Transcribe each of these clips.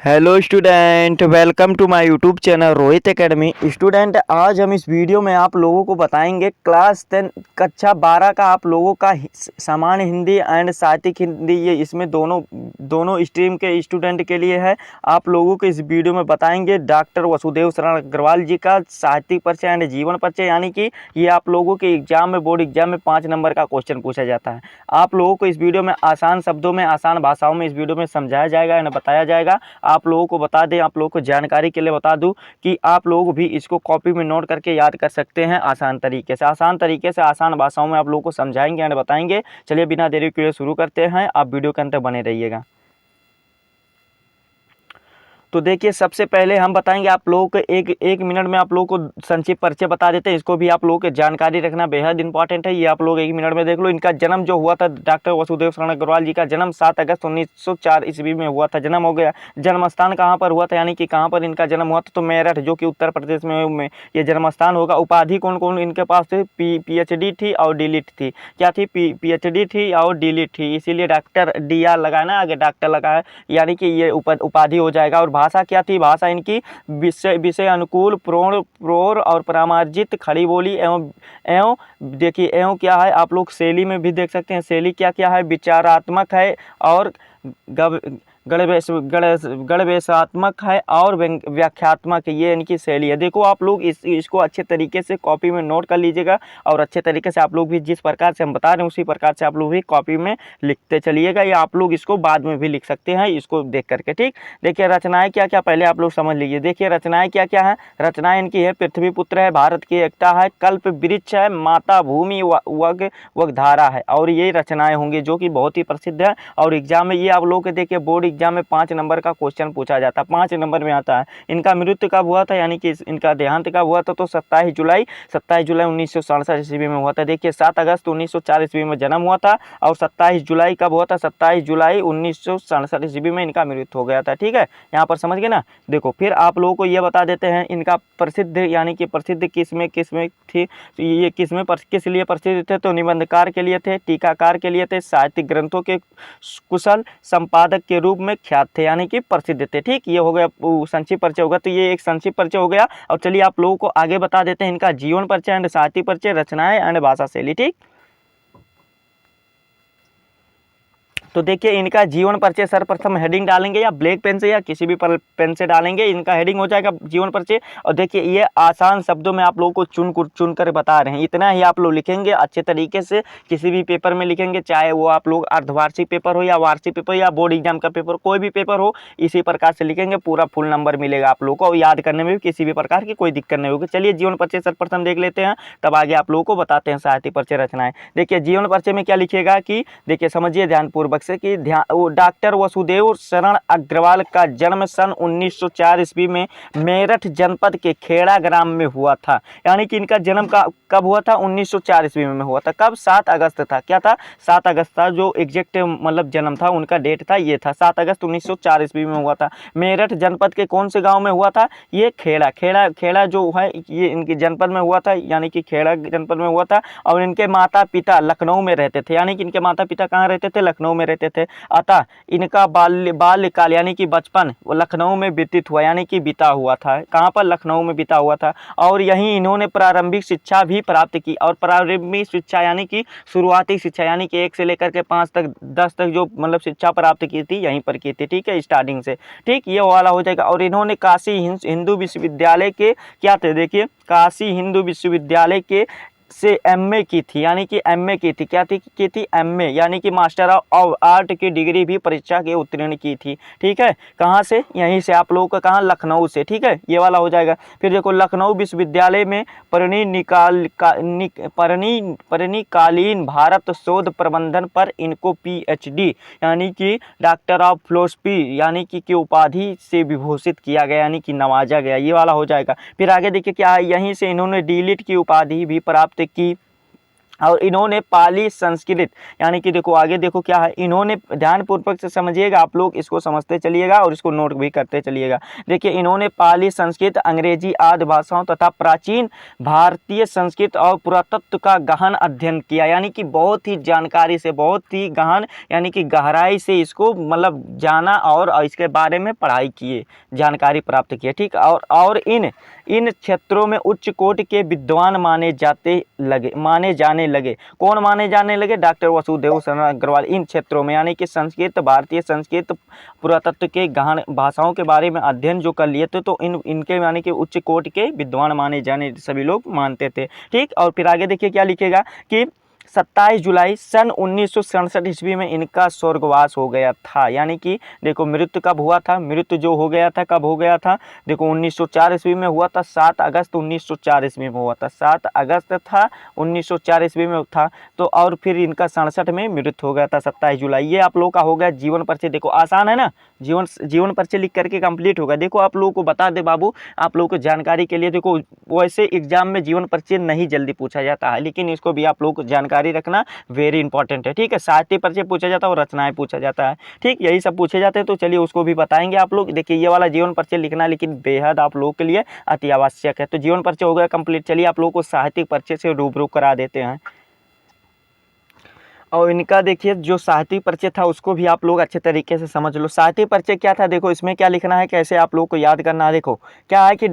Hello student, welcome to my YouTube channel Rohit Academy. Student, आज हम इस वीडियो में आप लोगों को बताएंगे क्लास 10 कक्षा 12 का आप लोगों का सामान्य हिंदी एंड साहित्यिक हिंदी। ये इसमें दोनों स्ट्रीम के स्टूडेंट के लिए है। आप लोगों को इस वीडियो में बताएंगे डॉक्टर वसुदेव शरण अग्रवाल जी का साहित्यिक परिचय एंड जीवन परिचय, यानी कि ये आप लोगों के एग्जाम में, बोर्ड एग्जाम में 5 नंबर का क्वेश्चन पूछा जाता है। आप लोगों को इस वीडियो में आसान शब्दों में, आसान भाषाओं में इस वीडियो में समझाया जाएगा एंड बताया जाएगा। आप लोगों को बता दें, आप लोगों को जानकारी के लिए बता दूं कि आप लोग भी इसको कॉपी में नोट करके याद कर सकते हैं आसान तरीके से आसान भाषाओं में आप लोगों को समझाएंगे एंड बताएंगे। चलिए बिना देरी के शुरू करते हैं, आप वीडियो के अंदर बने रहिएगा। तो देखिए, सबसे पहले हम बताएंगे आप लोगों को एक मिनट में आप लोगों को संक्षिप्त परिचय बता देते हैं। इसको भी आप लोगों को जानकारी रखना बेहद इंपॉर्टेंट है। ये आप लोग 1 मिनट में देख लो। इनका जन्म जो हुआ था, डॉक्टर वसुदेव शरण अग्रवाल जी का जन्म 7 अगस्त 1904 ईस्वी में हुआ था। जन्म हो गया। जन्म स्थान कहाँ पर हुआ था, यानी कि कहाँ पर इनका जन्म हुआ था, तो मेरठ, जो कि उत्तर प्रदेश में ये जन्म स्थान होगा। उपाधि कौन कौन इनके पास थे? PhD थी और डीलिट थी। क्या थी? PhD थी और डीलिट थी, इसीलिए डॉक्टर DR लगाया ना, आगे डॉक्टर लगाया, यानी कि ये उपाधि हो जाएगा। और भाषा क्या थी? भाषा इनकी विषय अनुकूल, प्रोर और परामार्जित, खड़ी बोली एवं एवं देखिए एवं क्या है, आप लोग शैली में भी देख सकते हैं। शैली क्या क्या है? विचारात्मक है और गणवेशात्मक है और व्याख्यात्मक है। ये इनकी शैली है। देखो आप लोग इसको अच्छे तरीके से कॉपी में नोट कर लीजिएगा और अच्छे तरीके से आप लोग भी जिस प्रकार से हम बता रहे हैं उसी प्रकार से आप लोग भी कॉपी में लिखते चलिएगा, या आप लोग इसको बाद में भी लिख सकते हैं इसको देख करके। ठीक, देखिए रचनाएं क्या क्या पहले आप लोग समझ लीजिए। देखिए रचनाएं क्या क्या है। रचनाएं इनकी है पृथ्वी पुत्र है, भारत की एकता है, कल्प वृक्ष है, माता भूमि वगधारा है, और ये रचनाएं होंगी जो कि बहुत ही प्रसिद्ध है। और एग्जाम में ये आप लोग के देखिए बोर्ड एग्जाम में 5 नंबर का क्वेश्चन पूछा जाता है, 5 नंबर में आता है। इनका मृत्यु कब हुआ था, यानी कि इनका देहांत कब हुआ था, तो 27 जुलाई 1967 ईस्वी में हुआ था। देखिए 7 अगस्त 1904 ईस्वी में जन्म हुआ था और 27 जुलाई कब हुआ था? 27 जुलाई 1967 ईस्वी में इनका मृत्यु हो गया था। ठीक है, यहाँ पर समझ गए ना। देखो फिर आप लोगों को ये बता देते हैं इनका प्रसिद्ध, यानी कि प्रसिद्ध किसमें थी, ये किस लिए प्रसिद्ध थे, तो निबंधकार के लिए थे, टीकाकार के लिए थे, साहित्यिक ग्रंथों के कुशल संपादक के रूप में ख्यात थे, यानी कि प्रसिद्ध थे। ठीक, ये हो गया संक्षिप्त परिचय होगा। तो ये एक संक्षिप्त परिचय हो गया। और चलिए आप लोगों को आगे बता देते हैं इनका जीवन परिचय एंड साहित्यिक परिचय, रचनाएं एंड भाषा शैली। ठीक, तो देखिए इनका जीवन परिचय सर्वप्रथम हेडिंग डालेंगे या ब्लैक पेन से या किसी भी पेन से डालेंगे, इनका हेडिंग हो जाएगा जीवन परिचय। और देखिए ये आसान शब्दों में आप लोगों को चुन कर बता रहे हैं, इतना ही आप लोग लिखेंगे अच्छे तरीके से। किसी भी पेपर में लिखेंगे, चाहे वो आप लोग अर्धवार्षिक पेपर हो या वार्षिक पेपर या बोर्ड एग्जाम का पेपर, कोई भी पेपर हो, इसी प्रकार से लिखेंगे, पूरा फुल नंबर मिलेगा आप लोगों को। और याद करने में भी किसी भी प्रकार की कोई दिक्कत नहीं होगी। चलिए जीवन परिचय सर्वप्रथम देख लेते हैं, तब आगे आप लोगों को बताते हैं साहित्यिक परिचय, रचनाएं। देखिए जीवन परिचय में क्या लिखिएगा कि देखिए समझिए ध्यानपूर्वक से कि डॉक्टर वसुदेव शरण अग्रवाल का जन्म सन 1904 ईस्वी में मेरठ जनपद के खेड़ा ग्राम में हुआ था। यानी कि इनका जन्म कब हुआ था? 1904 ईस्वी में हुआ था। कब? 7 अगस्त था। क्या था? 7 अगस्त था, जो एग्जैक्ट मतलब जन्म था उनका, डेट था, ये था 7 अगस्त 1904 ईस्वी में हुआ था। मेरठ जनपद के कौन से गांव में हुआ था? ये खेड़ा जो है ये इनके जनपद में हुआ था, यानी कि खेड़ा जनपद में हुआ था। और इनके माता पिता लखनऊ में रहते थे, यानी कि इनके माता पिता कहाँ रहते थे? लखनऊ में रहते थे। अतः इनका बाल्यकाल यानी कि बचपन वो लखनऊ में व्यतीत हुआ, यानी कि बीता हुआ था। कहाँ पर? लखनऊ में बीता हुआ था। और यहीं इन्होंने प्रारंभिक शिक्षा भी प्राप्त की। और प्रारंभिक शिक्षा यानी कि शुरुआती शिक्षा, यानी कि 1 से लेकर के 5 तक 10 तक जो मतलब शिक्षा प्राप्त की थी यहीं पर की थी। ठीक है, स्टार्टिंग से। ठीक, ये वाला हो जाएगा। और इन्होंने काशी हिंदू विश्वविद्यालय के क्या थे? देखिए काशी हिंदू विश्वविद्यालय के से MA की थी, यानी कि MA की थी। क्या थी? की थी MA, यानी कि मास्टर ऑफ आर्ट की डिग्री भी परीक्षा के उत्तीर्ण की थी। ठीक है, कहाँ से? यहीं से आप लोगों का, कहाँ? लखनऊ से। ठीक है, ये वाला हो जाएगा। फिर देखो लखनऊ विश्वविद्यालय में परिणीकालीन भारत शोध प्रबंधन पर इनको PhD यानी कि डॉक्टर ऑफ फिलोसफी यानी कि उपाधि से विभूषित किया गया, यानी कि नवाजा गया। ये वाला हो जाएगा। फिर आगे देखिए क्या है, यहीं से इन्होंने डीलिट की उपाधि भी प्राप्त की। और इन्होंने पाली संस्कृत, यानी कि देखो आगे देखो क्या है, इन्होंने ध्यानपूर्वक से समझिएगा, आप लोग इसको समझते चलिएगा और इसको नोट भी करते चलिएगा। देखिए इन्होंने पाली संस्कृत, अंग्रेजी आदि भाषाओं तथा प्राचीन भारतीय संस्कृत और पुरातत्व का गहन अध्ययन किया, यानी कि बहुत ही जानकारी से, बहुत ही गहन यानी कि गहराई से इसको मतलब जाना और इसके बारे में पढ़ाई किए, जानकारी प्राप्त किए। ठीक, और इन क्षेत्रों में उच्च कोटि के विद्वान माने जाने लगे। कौन माने जाने लगे? डॉक्टर वसुदेव शरण अग्रवाल। इन क्षेत्रों में यानी कि संस्कृत, भारतीय संस्कृत, पुरातत्व के गहन भाषाओं के बारे में अध्ययन जो कर लिए थे, तो इनके यानी कि उच्च कोटि के विद्वान माने जाने सभी लोग मानते थे। ठीक, और फिर आगे देखिए क्या लिखेगा कि 27 जुलाई सन 1967 ईस्वी में इनका स्वर्गवास हो गया था। यानी कि देखो मृत्यु कब हुआ था? मृत्यु जो हो गया था कब हो गया था? देखो 1904 ईस्वी में हुआ था, 7 अगस्त 1904 ईस्वी में हुआ था, 7 अगस्त था 1904 ईस्वी में था। तो और फिर इनका 67 में मृत्यु हो गया था, 27 जुलाई। ये आप लोगों का हो गया जीवन परिचय। देखो आसान है ना, जीवन परिचय लिख करके कंप्लीट होगा। देखो आप लोगों को बता दे बाबू, आप लोगों को जानकारी के लिए, देखो वैसे एग्जाम में जीवन परिचय नहीं जल्दी पूछा जाता है, लेकिन इसको भी आप लोग को जानकारी रखना वेरी इंपॉर्टेंट है। ठीक है, साहित्य परिचय पूछा जाता है और रचनाएं पूछा जाता है। ठीक, यही सब पूछे जाते हैं, तो चलिए उसको भी बताएंगे आप लोग। देखिए ये वाला जीवन परिचय लिखना लेकिन बेहद आप लोगों के लिए अति आवश्यक है। तो जीवन परिचय हो गया कंप्लीट। चलिए आप लोगों को साहित्यिक परिचय से रूबरू करा देते हैं। और इनका देखिए जो साहित्यिक परिचय था उसको भी आप लोग अच्छे तरीके से समझ लो। साहित्यिक परिचय क्या था? देखो इसमें क्या लिखना है, कैसे आप लोग को याद करना है। देखो क्या है कि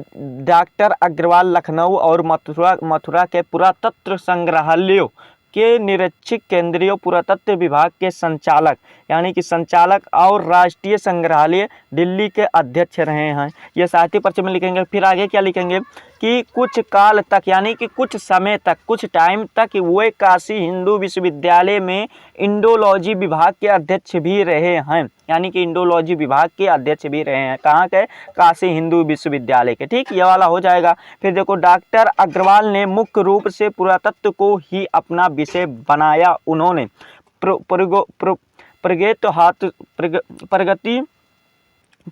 डॉक्टर अग्रवाल लखनऊ और मथुरा के पुरातत्व संग्रहालयों के निरीक्षक, केंद्रीय पुरातत्व विभाग के संचालक यानी कि संचालक और राष्ट्रीय संग्रहालय दिल्ली के अध्यक्ष रहे हैं। ये साहित्य परिचय में लिखेंगे। फिर आगे क्या लिखेंगे कि कुछ काल तक यानी कि कुछ समय तक, कुछ टाइम तक वे काशी हिंदू विश्वविद्यालय में इंडोलॉजी विभाग के अध्यक्ष भी रहे हैं। यानी कि इंडोलॉजी विभाग के अध्यक्ष भी रहे हैं। कहाँ के? काशी हिंदू विश्वविद्यालय के। ठीक, ये वाला हो जाएगा। फिर देखो डॉक्टर अग्रवाल ने मुख्य रूप से पुरातत्व को ही अपना विषय बनाया। उन्होंने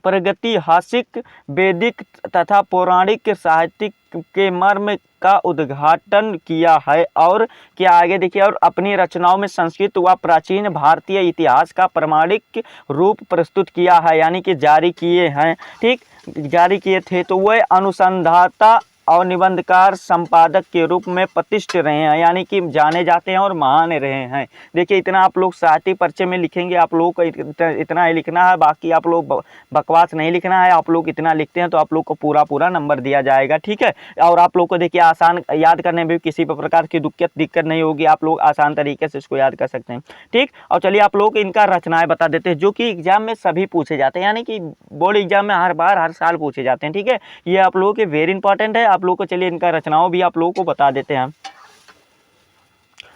प्रागैतिहासिक, वैदिक तथा पौराणिक साहित्य के मर्म का उद्घाटन किया है। और क्या आगे देखिए, और अपनी रचनाओं में संस्कृत व प्राचीन भारतीय इतिहास का प्रमाणिक रूप प्रस्तुत किया है, यानी कि जारी किए हैं। ठीक, जारी किए थे। तो वह अनुसंधाता और निबंधकार संपादक के रूप में प्रतिष्ठित रहे हैं, यानी कि जाने जाते हैं और महान रहे हैं। देखिए इतना आप लोग साहित्यिक परिचय में लिखेंगे। आप लोगों को इतना ही लिखना है, बाकी आप लोग बकवास नहीं लिखना है। आप लोग इतना लिखते हैं तो आप लोग को पूरा नंबर दिया जाएगा। ठीक है, और आप लोग को देखिए आसान याद करने में भी किसी प्रकार की दिक्कत नहीं होगी। आप लोग आसान तरीके से इसको याद कर सकते हैं। ठीक, और चलिए आप लोग इनका रचनाएं बता देते हैं, जो कि एग्जाम में सभी पूछे जाते हैं, यानी कि बोर्ड एग्जाम में हर साल पूछे जाते हैं। ठीक है, ये आप लोगों के वेरी इंपॉर्टेंट है। आप लोगों को चलिए इनका रचनाओं भी आप लोगों को बता देते हैं।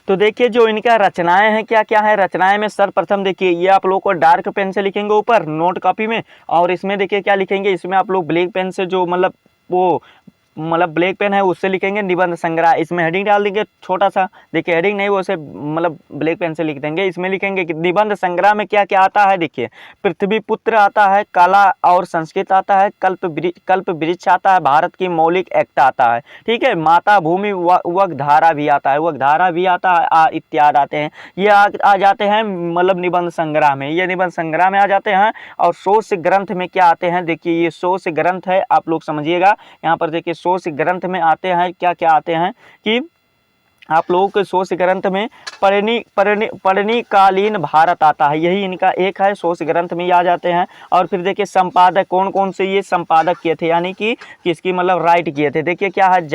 तो देखिए जो इनका रचनाएं हैं क्या क्या है। रचनाएं में सर्वप्रथम देखिए ये आप लोगों को डार्क पेन से लिखेंगे ऊपर नोट कॉपी में, और इसमें देखिए क्या लिखेंगे, इसमें आप लोग ब्लैक पेन से जो ब्लैक पेन है उससे लिखेंगे निबंध संग्रह। इसमें हेडिंग डाल देंगे छोटा सा, देखिए हेडिंग नहीं, वो उसे ब्लैक पेन से लिख देंगे। इसमें लिखेंगे कि निबंध संग्रह में क्या क्या आता है। देखिए पृथ्वी पुत्र आता है, कला और संस्कृत आता है, कल्प वृक्ष आता है, भारत की मौलिक एकता आता है। ठीक है, माता भूमि वगधारा भी आता है, वगधारा भी आता है, इत्यादि आते हैं। ये आ जाते हैं निबंध संग्रह में, ये निबंध संग्रह में आ जाते हैं। और शोध ग्रंथ में क्या आते हैं, देखिए ये शोध ग्रंथ है, आप लोग समझिएगा। यहाँ पर देखिए शोध ग्रंथ में आते हैं क्या क्या आते हैं कि आप लोगों के शोध ग्रंथ में परणिकालीन भारत आता है, यही इनका एक है, शोध ग्रंथ में आ जाते हैं। और फिर देखिए संपादक कौन कौन से ये संपादक किए थे, यानी कि किसकी राइट किए थे। देखिए क्या है,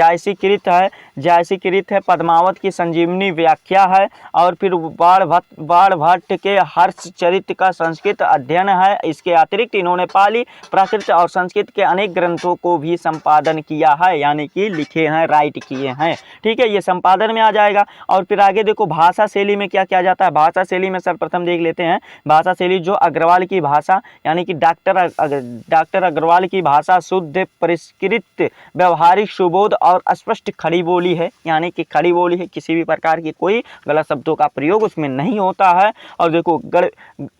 जायसीकृत है, पद्मावत की संजीवनी व्याख्या है, और फिर बाण भट्ट के हर्ष चरित्र का संस्कृत अध्ययन है। इसके अतिरिक्त इन्होंने पाली, प्राकृत और संस्कृत के अनेक ग्रंथों को भी संपादन किया है, यानी कि लिखे हैं, राइट किए हैं। ठीक है, ये संपादन में आ जाएगा। और फिर आगे देखो भाषा शैली में क्या क्या जाता है। भाषा शैली में सर्वप्रथम देख लेते हैं। भाषा शैली जो अग्रवाल की भाषा, यानी कि डॉक्टर अग्रवाल की भाषा शुद्ध, परिष्कृत, व्यवहारिक, सुबोध और स्पष्ट खड़ी बोली है, यानी कि खड़ी बोली है, किसी भी प्रकार की कोई गलत शब्दों का प्रयोग उसमें नहीं होता है। और देखो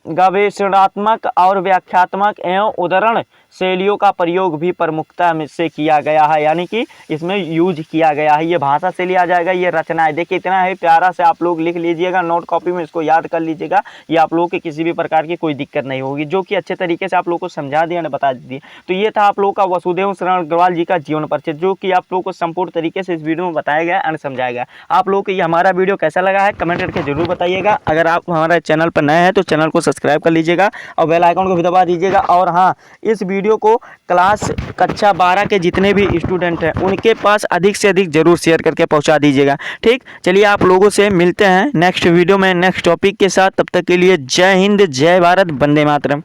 गवेषणात्मक और व्याख्यात्मक एवं उदाहरण शैलियों का प्रयोग भी प्रमुखता से किया गया है, यानी कि इसमें यूज किया गया है। ये भाषा शैली आ जाएगा। ये रचना है। देखिए इतना है प्यारा से आप लोग लिख लीजिएगा, नोट कॉपी में इसको याद कर लीजिएगा। ये आप लोगों के किसी भी प्रकार की कोई दिक्कत नहीं होगी, जो कि अच्छे तरीके से आप लोग को समझा दिया और बता दिए। तो ये था आप लोगों का वसुदेव शरण अग्रवाल जी का जीवन परिचय, जो कि आप लोगों को संपूर्ण तरीके से इस वीडियो में बताया गया और समझाया गया। आप लोगों को ये हमारा वीडियो कैसा लगा है कमेंट करके जरूर बताइएगा। अगर आप हमारे चैनल पर नए हैं तो चैनल को सब्सक्राइब कर लीजिएगा और बेल आइकन को भी दबा दीजिएगा। और हाँ, इस वीडियो को क्लास कक्षा 12 के जितने भी स्टूडेंट हैं उनके पास अधिक से अधिक जरूर शेयर करके पहुंचा दीजिएगा। ठीक, चलिए आप लोगों से मिलते हैं नेक्स्ट वीडियो में नेक्स्ट टॉपिक के साथ। तब तक के लिए जय हिंद, जय भारत, वंदे मातरम।